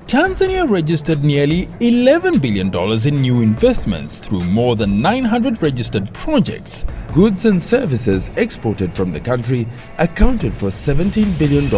Tanzania registered nearly $11 billion in new investments through more than 900 registered projects. Goods and services exported from the country accounted for $17 billion.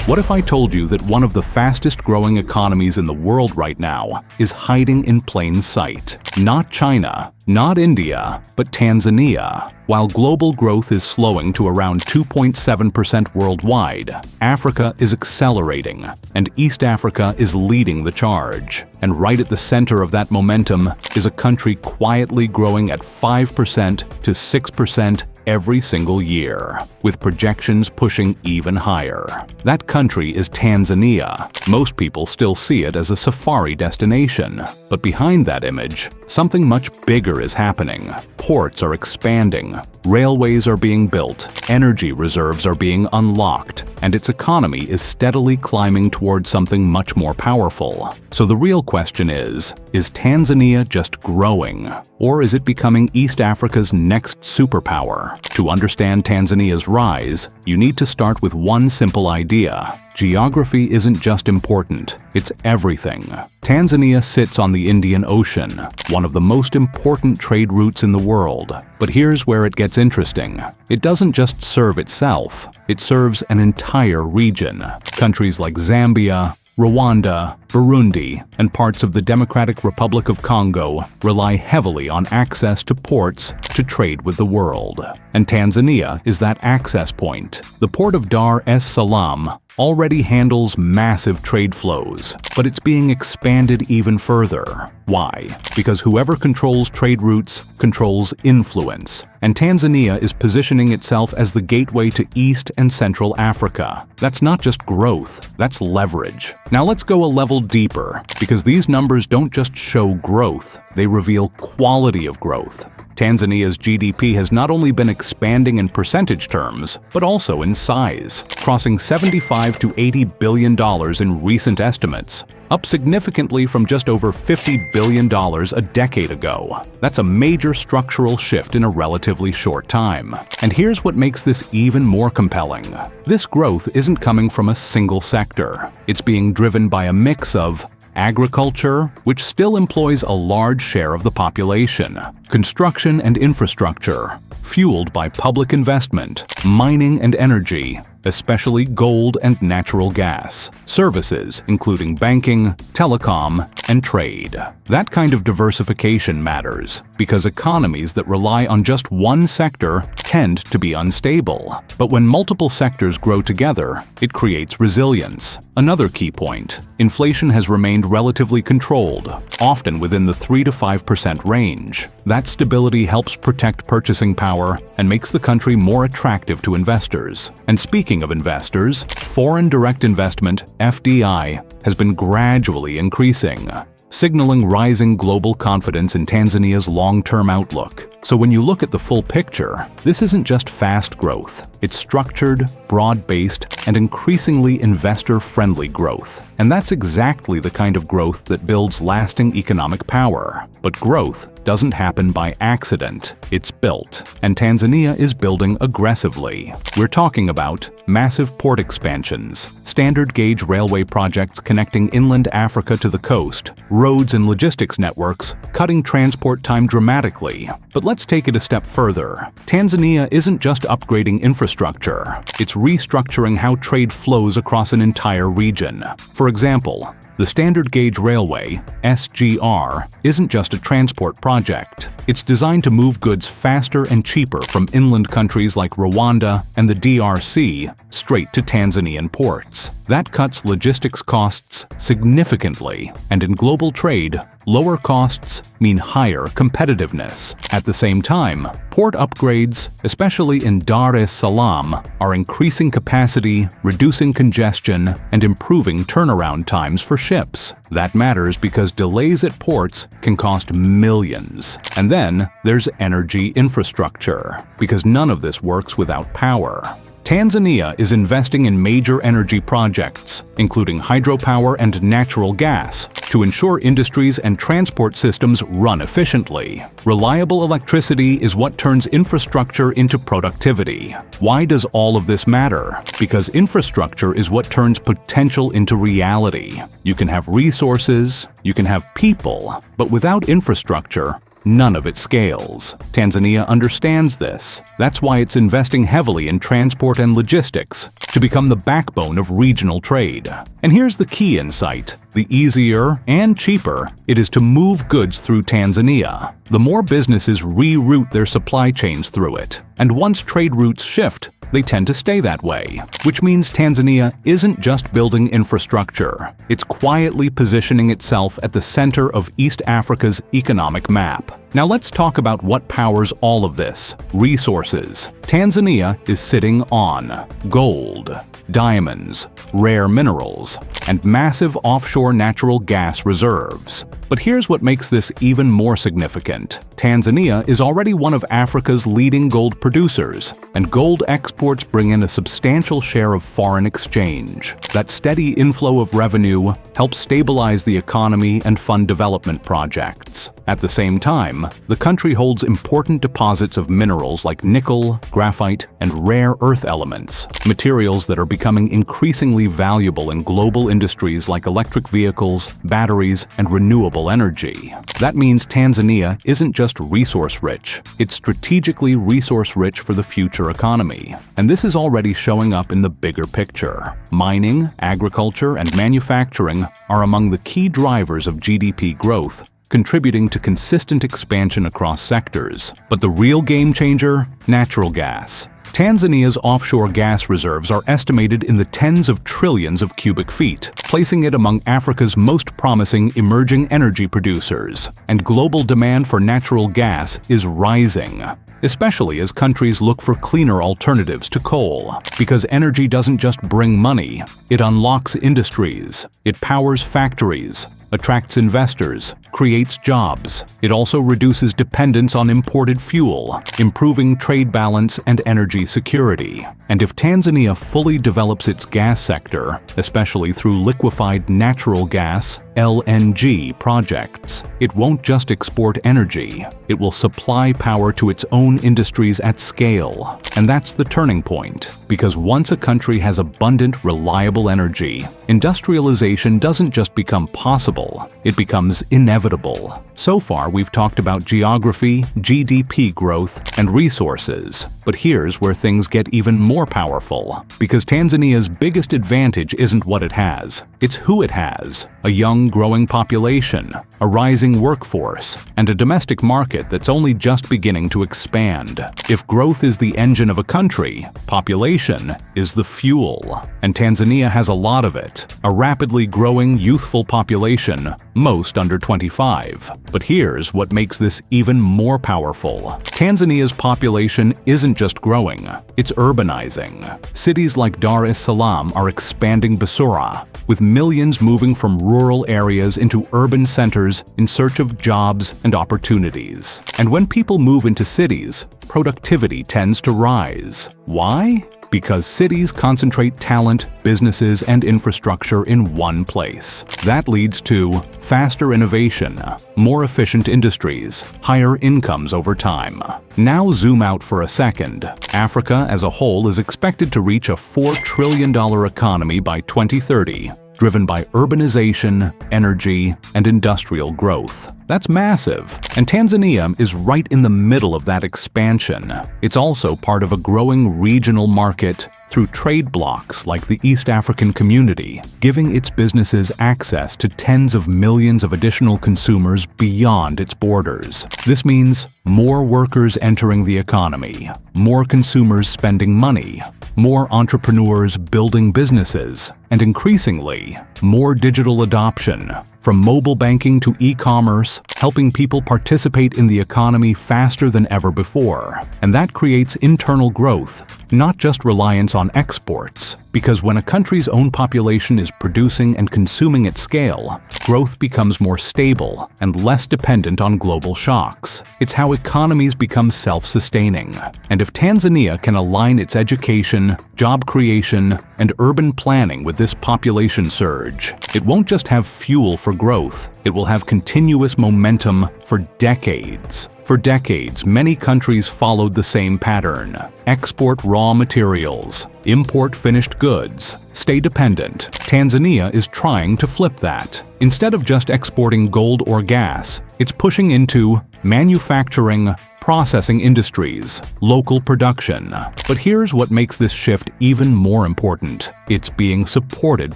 What if I told you that one of the fastest growing economies in the world right now is hiding in plain sight? Not China, not India, but Tanzania. While global growth is slowing to around 2.7% worldwide, Africa is accelerating, and East Africa is leading the charge. And right at the center of that momentum is a country quietly growing at 5% to 6% every single year, with projections pushing even higher. That country is Tanzania. Most people still see it as a safari destination. But behind that image, something much bigger is happening. Ports are expanding, railways are being built, energy reserves are being unlocked, and its economy is steadily climbing towards something much more powerful. So the real question is Tanzania just growing? Or is it becoming East Africa's next superpower? To understand Tanzania's rise, you need to start with one simple idea. Geography isn't just important, it's everything. Tanzania sits on the Indian Ocean, one of the most important trade routes in the world. But here's where it gets interesting. It doesn't just serve itself, it serves an entire region. Countries like Zambia, Rwanda, Burundi, and parts of the Democratic Republic of Congo rely heavily on access to ports to trade with the world. And Tanzania is that access point. The port of Dar es Salaam already handles massive trade flows, but it's being expanded even further. Why? Because whoever controls trade routes controls influence. And Tanzania is positioning itself as the gateway to East and Central Africa. That's not just growth, that's leverage. Now let's go a level deeper, because these numbers don't just show growth, they reveal quality of growth. Tanzania's GDP has not only been expanding in percentage terms, but also in size, crossing $75 to $80 billion in recent estimates, up significantly from just over $50 billion a decade ago. That's a major structural shift in a relatively short time. And here's what makes this even more compelling. This growth isn't coming from a single sector. It's being driven by a mix of agriculture, which still employs a large share of the population, construction and infrastructure, fueled by public investment, mining and energy, especially gold and natural gas, services including banking, telecom, and trade. That kind of diversification matters because economies that rely on just one sector tend to be unstable. But when multiple sectors grow together, it creates resilience. Another key point: inflation has remained relatively controlled, often within the 3 to 5% range. That stability helps protect purchasing power and makes the country more attractive to investors. And speaking of investors, foreign direct investment, FDI, has been gradually increasing, signaling rising global confidence in Tanzania's long-term outlook. So when you look at the full picture, this isn't just fast growth. It's structured, broad-based, and increasingly investor-friendly growth. And that's exactly the kind of growth that builds lasting economic power. But growth doesn't happen by accident, it's built. And Tanzania is building aggressively. We're talking about massive port expansions, standard gauge railway projects connecting inland Africa to the coast, roads and logistics networks, cutting transport time dramatically. But let's take it a step further. Tanzania isn't just upgrading infrastructure, it's restructuring how trade flows across an entire region. For example, the Standard Gauge Railway, SGR, isn't just a transport project. It's designed to move goods faster and cheaper from inland countries like Rwanda and the DRC straight to Tanzanian ports. That cuts logistics costs significantly, and in global trade, lower costs mean higher competitiveness. At the same time, port upgrades, especially in Dar es Salaam, are increasing capacity, reducing congestion, and improving turnaround times for ships. That matters because delays at ports can cost millions. And then there's energy infrastructure, because none of this works without power. Tanzania is investing in major energy projects, including hydropower and natural gas, to ensure industries and transport systems run efficiently. Reliable electricity is what turns infrastructure into productivity. Why does all of this matter? Because infrastructure is what turns potential into reality. You can have resources, you can have people, but without infrastructure, none of it scales. Tanzania understands this. That's why it's investing heavily in transport and logistics to become the backbone of regional trade. And here's the key insight. The easier and cheaper it is to move goods through Tanzania, the more businesses reroute their supply chains through it. And once trade routes shift, they tend to stay that way, which means Tanzania isn't just building infrastructure. It's quietly positioning itself at the center of East Africa's economic map. Now let's talk about what powers all of this. Resources. Tanzania is sitting on gold, diamonds, rare minerals, and massive offshore natural gas reserves. But here's what makes this even more significant. Tanzania is already one of Africa's leading gold producers, and gold exports bring in a substantial share of foreign exchange. That steady inflow of revenue helps stabilize the economy and fund development projects. At the same time, the country holds important deposits of minerals like nickel, graphite, and rare earth elements, materials that are becoming increasingly valuable in global industries like electric vehicles, batteries, and renewable energy. That means Tanzania isn't just resource-rich, it's strategically resource-rich for the future economy. And this is already showing up in the bigger picture. Mining, agriculture, and manufacturing are among the key drivers of GDP growth, contributing to consistent expansion across sectors. But the real game changer? Natural gas. Tanzania's offshore gas reserves are estimated in the tens of trillions of cubic feet, placing it among Africa's most promising emerging energy producers. And global demand for natural gas is rising, especially as countries look for cleaner alternatives to coal. Because energy doesn't just bring money, it unlocks industries, it powers factories, attracts investors, creates jobs. It also reduces dependence on imported fuel, improving trade balance and energy security. And if Tanzania fully develops its gas sector, especially through liquefied natural gas (LNG) projects, it won't just export energy, it will supply power to its own industries at scale. And that's the turning point, because once a country has abundant, reliable energy, industrialization doesn't just become possible, it becomes inevitable. So far, we've talked about geography, GDP growth, and resources. But here's where things get even more powerful. Because Tanzania's biggest advantage isn't what it has, it's who it has. A young, growing population, a rising workforce, and a domestic market that's only just beginning to expand. If growth is the engine of a country, population is the fuel. And Tanzania has a lot of it. A rapidly growing, youthful population, most under 25. But here's what makes this even more powerful. Tanzania's population isn't just growing, it's urbanizing. Cities like Dar es Salaam are expanding Basura, with millions moving from rural areas into urban centers in search of jobs and opportunities. And when people move into cities, productivity tends to rise. Why? Because cities concentrate talent, businesses, and infrastructure in one place. That leads to faster innovation, more efficient industries, higher incomes over time. Now zoom out for a second. Africa as a whole is expected to reach a $4 trillion economy by 2030, driven by urbanization, energy, and industrial growth. That's massive, and Tanzania is right in the middle of that expansion. It's also part of a growing regional market through trade blocs like the East African Community, giving its businesses access to tens of millions of additional consumers beyond its borders. This means more workers entering the economy, more consumers spending money, more entrepreneurs building businesses, and increasingly, more digital adoption, from mobile banking to e-commerce, helping people participate in the economy faster than ever before. And that creates internal growth, not just reliance on exports. Because when a country's own population is producing and consuming at scale, growth becomes more stable and less dependent on global shocks. It's how economies become self-sustaining. And if Tanzania can align its education, job creation, and urban planning with this population surge, it won't just have fuel for growth, it will have continuous momentum for decades. For decades, many countries followed the same pattern: export raw materials, import finished goods, stay dependent. Tanzania is trying to flip that. Instead of just exporting gold or gas, it's pushing into manufacturing, processing industries, local production. But here's what makes this shift even more important. It's being supported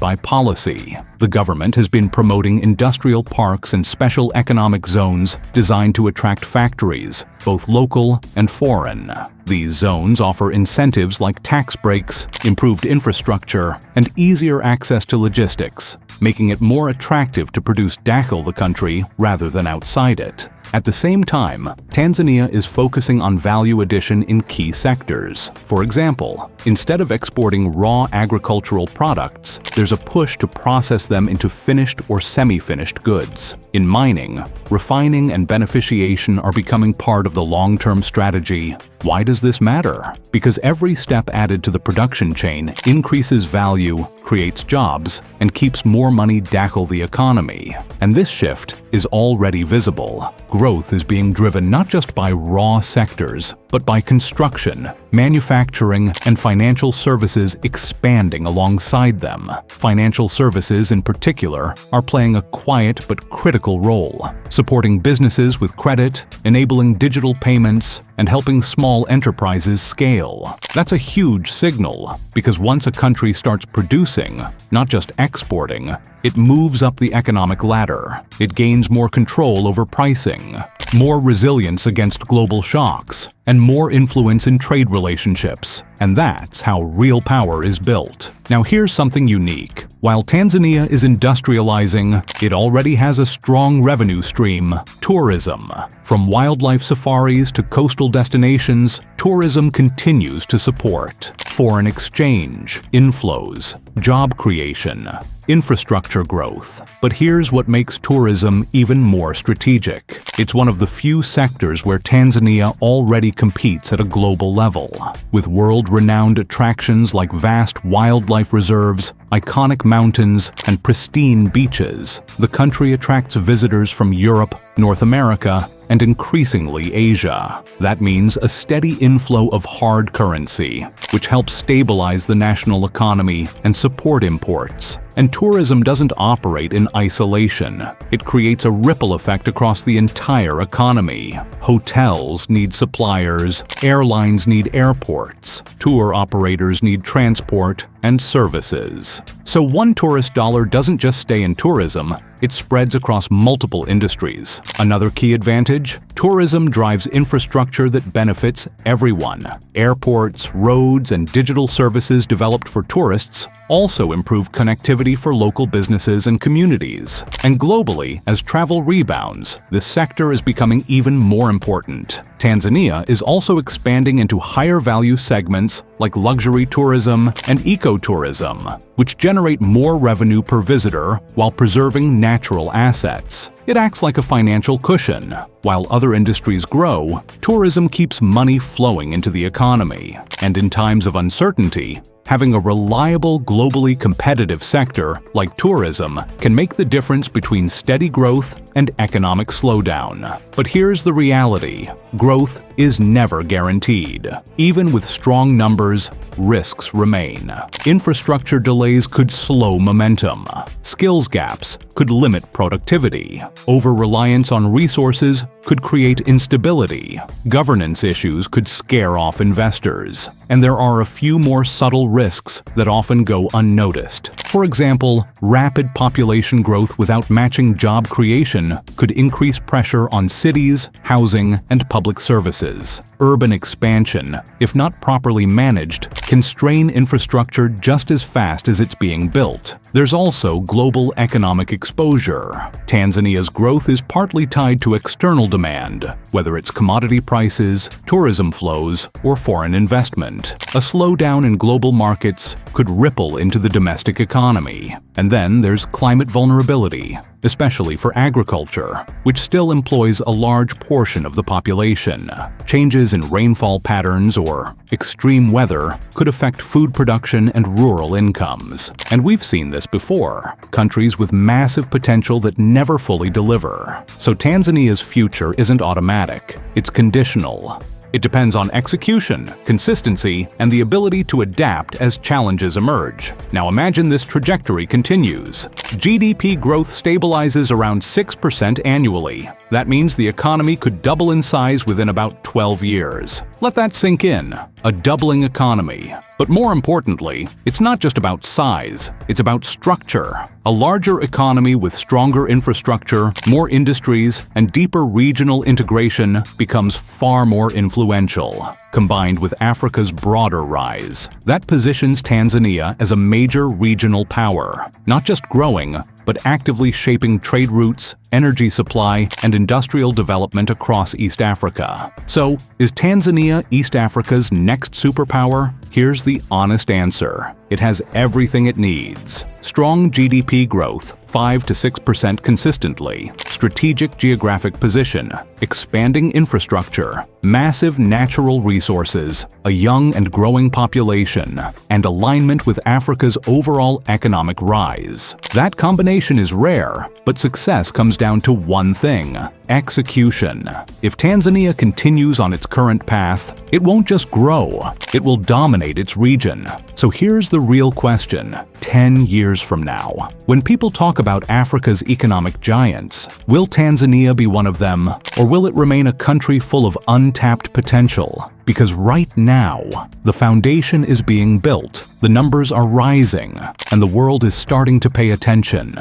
by policy. The government has been promoting industrial parks and special economic zones designed to attract factories, both local and foreign. These zones offer incentives like tax breaks, improved infrastructure, and easier access to logistics, making it more attractive to produce dakhil the country rather than outside it. At the same time, Tanzania is focusing on value addition in key sectors. For example, instead of exporting raw agricultural products, there's a push to process them into finished or semi-finished goods. In mining, refining and beneficiation are becoming part of the long-term strategy. Why does this matter? Because every step added to the production chain increases value, creates jobs, and keeps more money dakhil the economy. And this shift is already visible. Growth is being driven not just by raw sectors, but by construction, manufacturing, and financial services expanding alongside them. Financial services, in particular, are playing a quiet but critical role, supporting businesses with credit, enabling digital payments, and helping small enterprises scale. That's a huge signal, because once a country starts producing, not just exporting, it moves up the economic ladder. It gains more control over pricing, more resilience against global shocks, and more influence in trade relationships. And that's how real power is built. Now here's something unique. While Tanzania is industrializing, it already has a strong revenue stream: tourism. From wildlife safaris to coastal destinations, tourism continues to support foreign exchange, inflows, job creation, infrastructure growth. But here's what makes tourism even more strategic. It's one of the few sectors where Tanzania already competes at a global level. With world-renowned attractions like vast wildlife reserves, iconic mountains, and pristine beaches, the country attracts visitors from Europe, North America, and increasingly Asia. That means a steady inflow of hard currency, which helps stabilize the national economy and support imports. And tourism doesn't operate in isolation. It creates a ripple effect across the entire economy. Hotels need suppliers, airlines need airports, tour operators need transport and services. So one tourist dollar doesn't just stay in tourism, it spreads across multiple industries. Another key advantage? Tourism drives infrastructure that benefits everyone. Airports, roads, and digital services developed for tourists also improve connectivity for local businesses and communities. And globally, as travel rebounds, this sector is becoming even more important. Tanzania is also expanding into higher value segments like luxury tourism and ecotourism, which generate more revenue per visitor while preserving natural assets. It acts like a financial cushion. While other industries grow, tourism keeps money flowing into the economy. And in times of uncertainty, having a reliable, globally competitive sector like tourism can make the difference between steady growth and economic slowdown. But here's the reality: growth is never guaranteed. Even with strong numbers, risks remain. Infrastructure delays could slow momentum. Skills gaps could limit productivity. Over-reliance on resources could create instability. Governance issues could scare off investors. And there are a few more subtle risks that often go unnoticed. For example, rapid population growth without matching job creation could increase pressure on cities, housing, and public services. urban expansion, if not properly managed, can strain infrastructure just as fast as it's being built. There's also global economic exposure. Tanzania's growth is partly tied to external demand, whether it's commodity prices, tourism flows, or foreign investment. A slowdown in global markets could ripple into the domestic economy. And then there's climate vulnerability, especially for agriculture, which still employs a large portion of the population. Changes in rainfall patterns or extreme weather could affect food production and rural incomes. And we've seen this before, countries with massive potential that never fully deliver. So Tanzania's future isn't automatic, it's conditional. It depends on execution, consistency, and the ability to adapt as challenges emerge. Now imagine this trajectory continues. GDP growth stabilizes around 6% annually. That means the economy could double in size within about 12 years. Let that sink in. A doubling economy. But more importantly, it's not just about size, it's about structure. A larger economy with stronger infrastructure, more industries, and deeper regional integration becomes far more influential. Combined with Africa's broader rise, that positions Tanzania as a major regional power, not just growing, but actively shaping trade routes, energy supply, and industrial development across East Africa. So, is Tanzania East Africa's next superpower? Here's the honest answer. It has everything it needs. Strong GDP growth, 5 to 6% consistently, strategic geographic position, expanding infrastructure, massive natural resources, a young and growing population, and alignment with Africa's overall economic rise. That combination is rare, but success comes down to one thing: execution. If Tanzania continues on its current path, it won't just grow, it will dominate its region. So here's the real question: 10 years from now, when people talk about Africa's economic giants, will Tanzania be one of them, or will it remain a country full of untapped potential? Because right now, the foundation is being built, the numbers are rising, and the world is starting to pay attention.